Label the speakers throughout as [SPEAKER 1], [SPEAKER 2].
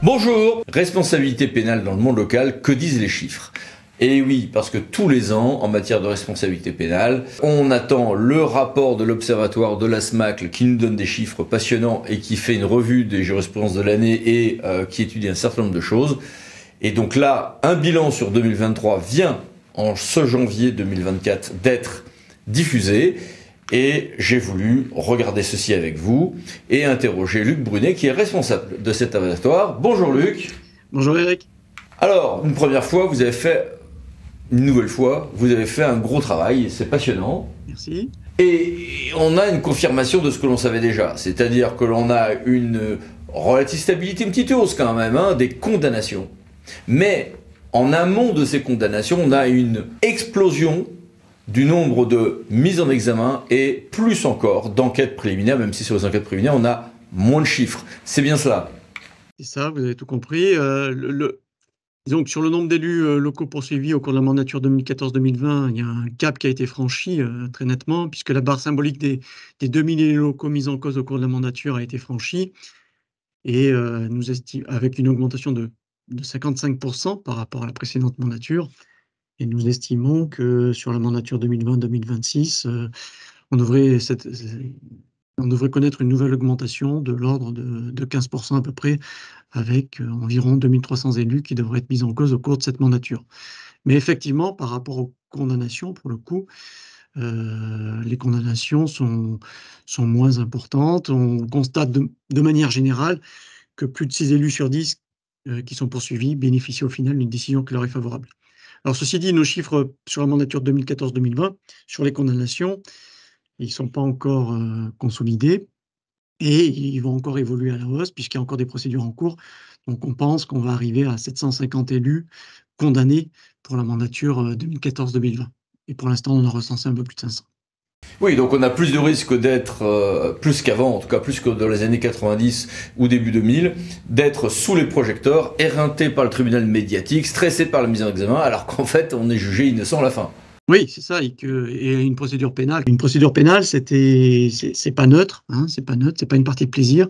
[SPEAKER 1] Bonjour. Responsabilité pénale dans le monde local, que disent les chiffres? Et oui, parce que tous les ans, en matière de responsabilité pénale, on attend le rapport de l'Observatoire de la SMACL qui nous donne des chiffres passionnants et qui fait une revue des jurisprudences de l'année et qui étudie un certain nombre de choses. Et donc là, un bilan sur 2023 vient en ce janvier 2024 d'être diffusé. Et j'ai voulu regarder ceci avec vous et interroger Luc Brunet, qui est responsable de cet observatoire. Bonjour Luc.
[SPEAKER 2] Bonjour Eric.
[SPEAKER 1] Alors, une première fois, une nouvelle fois, vous avez fait un gros travail, c'est passionnant.
[SPEAKER 2] Merci.
[SPEAKER 1] Et on a une confirmation de ce que l'on savait déjà, c'est-à-dire que l'on a une relative stabilité, une petite hausse quand même, des condamnations. Mais en amont de ces condamnations, on a une explosion du nombre de mises en examen et plus encore d'enquêtes préliminaires, même si sur les enquêtes préliminaires, on a moins de chiffres. C'est bien cela?
[SPEAKER 2] C'est ça, vous avez tout compris. Disons que sur le nombre d'élus locaux poursuivis au cours de la mandature 2014-2020, il y a un cap qui a été franchi très nettement, puisque la barre symbolique des 2000 élus locaux mis en cause au cours de la mandature a été franchie, et nous estimons, avec une augmentation de 55% par rapport à la précédente mandature. Et nous estimons que sur la mandature 2020-2026, on devrait connaître une nouvelle augmentation de l'ordre de 15% à peu près, avec environ 2300 élus qui devraient être mis en cause au cours de cette mandature. Mais effectivement, par rapport aux condamnations, pour le coup, les condamnations sont moins importantes. On constate de manière générale que plus de 6 élus sur 10 qui sont poursuivis bénéficient au final d'une décision qui leur est favorable. Alors, ceci dit, nos chiffres sur la mandature 2014-2020, sur les condamnations, ils ne sont pas encore consolidés et ils vont encore évoluer à la hausse puisqu'il y a encore des procédures en cours. Donc, on pense qu'on va arriver à 750 élus condamnés pour la mandature 2014-2020. Et pour l'instant, on en a recensé un peu plus de 500.
[SPEAKER 1] Oui, donc on a plus de risques d'être, plus qu'avant, en tout cas plus que dans les années 90 ou début 2000, d'être sous les projecteurs, éreinté par le tribunal médiatique, stressé par la mise en examen, alors qu'en fait on est jugé innocent à la fin.
[SPEAKER 2] Oui, c'est ça, et une procédure pénale. Une procédure pénale, c'est pas neutre, c'est pas neutre, c'est pas une partie de plaisir,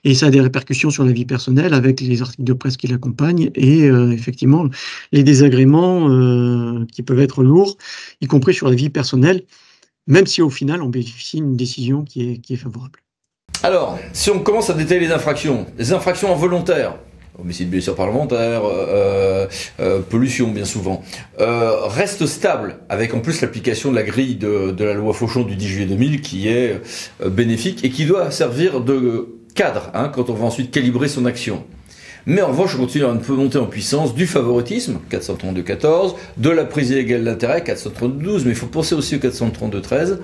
[SPEAKER 2] et ça a des répercussions sur la vie personnelle avec les articles de presse qui l'accompagnent et effectivement les désagréments qui peuvent être lourds, y compris sur la vie personnelle, même si au final on bénéficie d'une décision qui est favorable.
[SPEAKER 1] Alors, si on commence à détailler les infractions involontaires, homicide, blessure parlementaire, pollution bien souvent, reste stable avec en plus l'application de la grille de la loi Fauchon du 10 juillet 2000 qui est bénéfique et qui doit servir de cadre quand on va ensuite calibrer son action. Mais en revanche, on continue à une montée en puissance du favoritisme, 432-14, de la prise illégale d'intérêt, 432-12, mais il faut penser aussi au 432-13.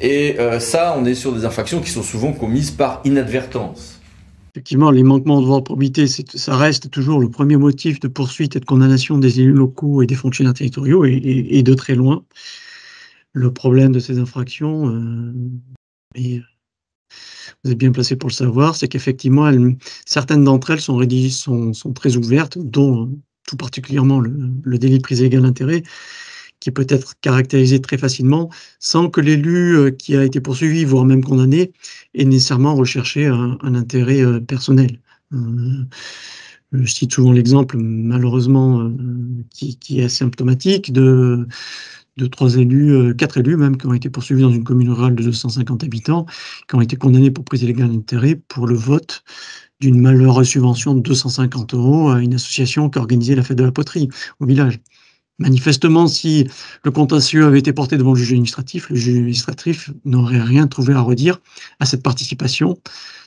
[SPEAKER 1] Et ça, on est sur des infractions qui sont souvent commises par inadvertance.
[SPEAKER 2] Effectivement, les manquements de devoir de probité, ça reste toujours le premier motif de poursuite et de condamnation des élus locaux et des fonctionnaires territoriaux, et de très loin. Le problème de ces infractions, et vous êtes bien placé pour le savoir, c'est qu'effectivement, certaines d'entre elles sont très ouvertes, dont tout particulièrement le délit de prise illégale d'intérêt, qui peut être caractérisé très facilement sans que l'élu qui a été poursuivi, voire même condamné, ait nécessairement recherché un intérêt personnel. Je cite souvent l'exemple, malheureusement, qui est symptomatique de 4 élus même, qui ont été poursuivis dans une commune rurale de 250 habitants, qui ont été condamnés pour prise illégale d'intérêt pour le vote d'une malheureuse subvention de 250 € à une association qui organisait la fête de la poterie au village. Manifestement, si le contentieux avait été porté devant le juge administratif n'aurait rien trouvé à redire à cette participation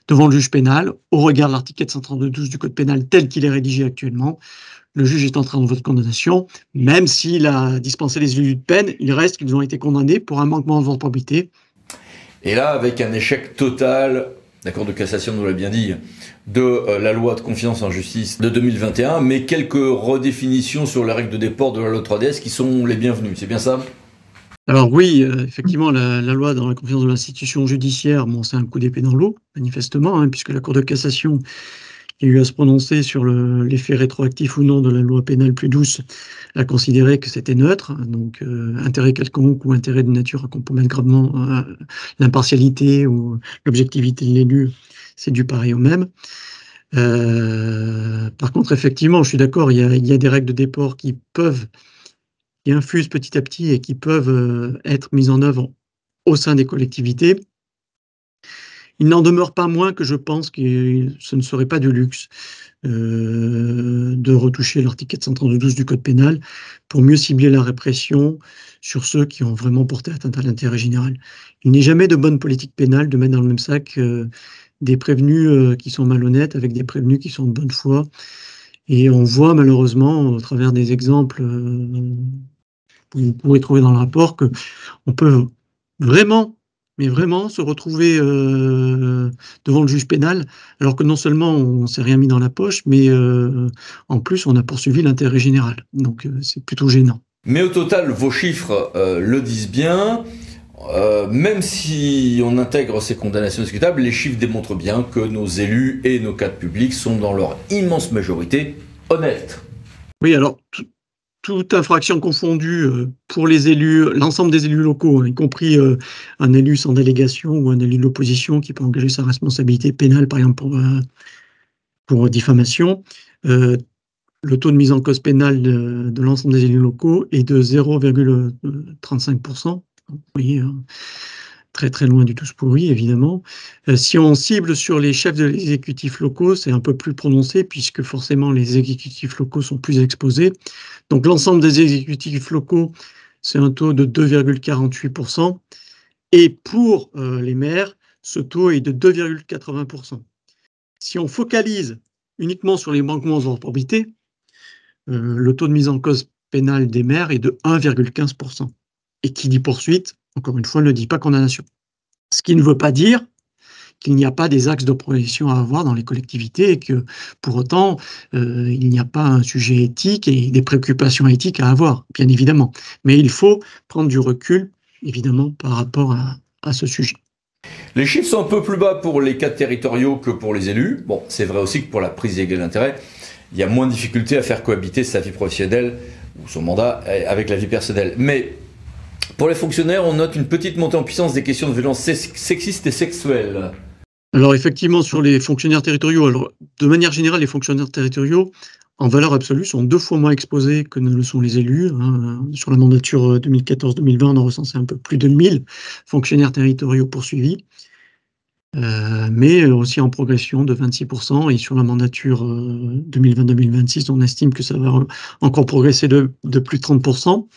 [SPEAKER 2] devant le juge pénal, au regard de l'article 432-12 du Code pénal tel qu'il est rédigé actuellement. Le juge est en train de votre condamnation, même s'il a dispensé les élus de peine, il reste qu'ils ont été condamnés pour un manquement de devoir de probité.
[SPEAKER 1] Et là, avec un échec total, la Cour de cassation nous l'a bien dit, de la loi de confiance en justice de 2021, mais quelques redéfinitions sur les règles de déport de la loi 3DS qui sont les bienvenues, c'est bien ça?
[SPEAKER 2] Alors oui, effectivement, la loi dans la confiance de l'institution judiciaire, c'est un coup d'épée dans l'eau, manifestement, puisque la Cour de cassation qui a eu à se prononcer sur l'effet rétroactif ou non de la loi pénale plus douce, a considéré que c'était neutre, donc intérêt quelconque ou intérêt de nature à compromettre gravement l'impartialité ou l'objectivité de l'élu, c'est du pareil au même. Par contre, effectivement, je suis d'accord, il y a des règles de déport qui infusent petit à petit et qui peuvent être mises en œuvre au sein des collectivités. Il n'en demeure pas moins que je pense que ce ne serait pas du luxe de retoucher l'article 432 du Code pénal pour mieux cibler la répression sur ceux qui ont vraiment porté atteinte à l'intérêt général. Il n'est jamais de bonne politique pénale de mettre dans le même sac des prévenus qui sont malhonnêtes avec des prévenus qui sont de bonne foi. Et on voit malheureusement, au travers des exemples que vous pourrez trouver dans le rapport, qu'on peut vraiment, mais vraiment se retrouver devant le juge pénal, alors que non seulement on ne s'est rien mis dans la poche, mais en plus on a poursuivi l'intérêt général. Donc c'est plutôt gênant.
[SPEAKER 1] Mais au total, vos chiffres le disent bien. Même si on intègre ces condamnations discutables, les chiffres démontrent bien que nos élus et nos cadres publics sont dans leur immense majorité honnêtes.
[SPEAKER 2] Oui, alors toute infraction confondue pour les élus, l'ensemble des élus locaux, y compris un élu sans délégation ou un élu de l'opposition qui peut engager sa responsabilité pénale, par exemple pour diffamation, le taux de mise en cause pénale de l'ensemble des élus locaux est de 0,35%. Vous voyez, très très loin du tous pourri, évidemment. Si on cible sur les chefs de l'exécutif locaux, c'est un peu plus prononcé, puisque forcément les exécutifs locaux sont plus exposés. Donc l'ensemble des exécutifs locaux, c'est un taux de 2,48%. Et pour les maires, ce taux est de 2,80%. Si on focalise uniquement sur les manquements aux ordres probité, le taux de mise en cause pénale des maires est de 1,15%. Et qui dit poursuite, encore une fois, ne dit pas condamnation. Ce qui ne veut pas dire qu'il n'y a pas des axes de progression à avoir dans les collectivités et que, pour autant, il n'y a pas un sujet éthique et des préoccupations éthiques à avoir, bien évidemment. Mais il faut prendre du recul, évidemment, par rapport à ce sujet.
[SPEAKER 1] Les chiffres sont un peu plus bas pour les cadres territoriaux que pour les élus. Bon, c'est vrai aussi que pour la prise d'égalité d'intérêt, il y a moins de difficultés à faire cohabiter sa vie professionnelle ou son mandat avec la vie personnelle. Mais pour les fonctionnaires, on note une petite montée en puissance des questions de violences sexistes et sexuelles.
[SPEAKER 2] Alors effectivement, sur les fonctionnaires territoriaux, alors de manière générale, les fonctionnaires territoriaux, en valeur absolue, sont 2 fois moins exposés que ne le sont les élus. Sur la mandature 2014-2020, on a recensé un peu plus de 1000 fonctionnaires territoriaux poursuivis, mais aussi en progression de 26%. Et sur la mandature 2020-2026, on estime que ça va encore progresser de plus de 30%.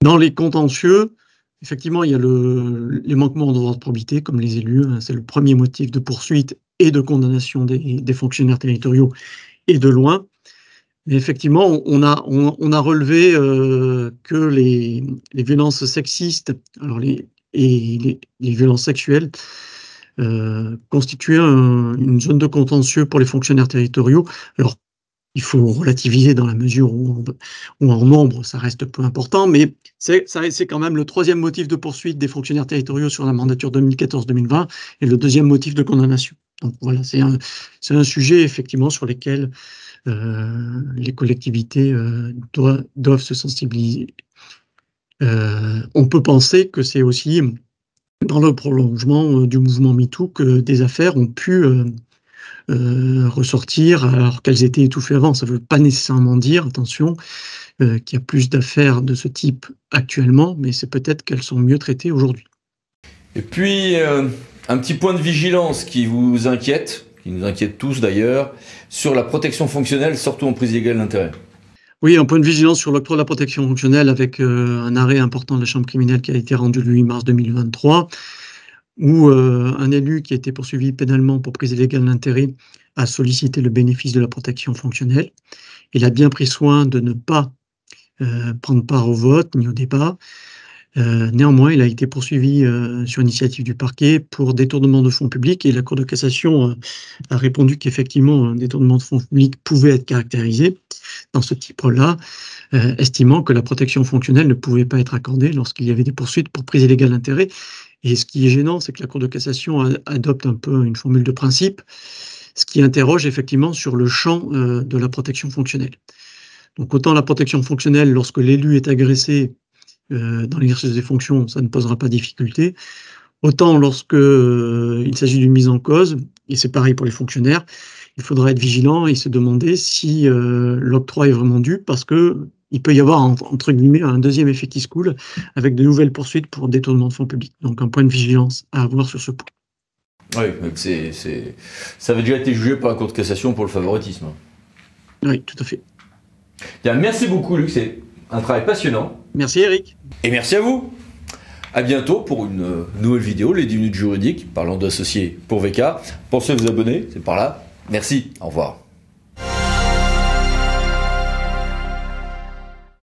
[SPEAKER 2] Dans les contentieux, effectivement, il y a les manquements en droit de probité, comme les élus. C'est le premier motif de poursuite et de condamnation des fonctionnaires territoriaux, et de loin. Mais effectivement, on a relevé que les violences sexistes et les violences sexuelles constituaient une zone de contentieux pour les fonctionnaires territoriaux. Alors, il faut relativiser dans la mesure où en nombre, ça reste peu important, mais c'est quand même le 3e motif de poursuite des fonctionnaires territoriaux sur la mandature 2014-2020 et le 2e motif de condamnation. Donc voilà, c'est un sujet effectivement sur lequel les collectivités doivent se sensibiliser. On peut penser que c'est aussi dans le prolongement du mouvement MeToo que des affaires ont pu ressortir alors qu'elles étaient étouffées avant. Ça ne veut pas nécessairement dire, attention, qu'il y a plus d'affaires de ce type actuellement, mais c'est peut-être qu'elles sont mieux traitées aujourd'hui.
[SPEAKER 1] Et puis, un petit point de vigilance qui vous inquiète, qui nous inquiète tous d'ailleurs, sur la protection fonctionnelle, surtout en prise illégale d'intérêt.
[SPEAKER 2] Oui, un point de vigilance sur l'octroi de la protection fonctionnelle avec un arrêt important de la Chambre criminelle qui a été rendu le 8 mars 2023, où un élu qui a été poursuivi pénalement pour prise illégale d'intérêt a sollicité le bénéfice de la protection fonctionnelle. Il a bien pris soin de ne pas prendre part au vote ni au débat. Néanmoins, il a été poursuivi sur initiative du parquet pour détournement de fonds publics et la Cour de cassation a répondu qu'effectivement un détournement de fonds publics pouvait être caractérisé dans ce type-là, estimant que la protection fonctionnelle ne pouvait pas être accordée lorsqu'il y avait des poursuites pour prise illégale d'intérêt. Et ce qui est gênant, c'est que la Cour de cassation adopte un peu une formule de principe, ce qui interroge effectivement sur le champ de la protection fonctionnelle. Donc autant la protection fonctionnelle, lorsque l'élu est agressé dans l'exercice des fonctions, ça ne posera pas de difficulté. Autant lorsque il s'agit d'une mise en cause, et c'est pareil pour les fonctionnaires, il faudra être vigilant et se demander si l'octroi est vraiment dû, parce que il peut y avoir, entre guillemets, un deuxième effet qui se coule avec de nouvelles poursuites pour détournement de fonds publics. Donc un point de vigilance à avoir sur ce point.
[SPEAKER 1] Oui, ça avait déjà été jugé par la Cour de cassation pour le favoritisme.
[SPEAKER 2] Oui, tout à fait.
[SPEAKER 1] Bien, merci beaucoup Luc, c'est un travail passionnant.
[SPEAKER 2] Merci Eric.
[SPEAKER 1] Et merci à vous. À bientôt pour une nouvelle vidéo, les 10 minutes juridiques, parlant d'associés pour VK. Pensez à vous abonner, c'est par là. Merci, au revoir.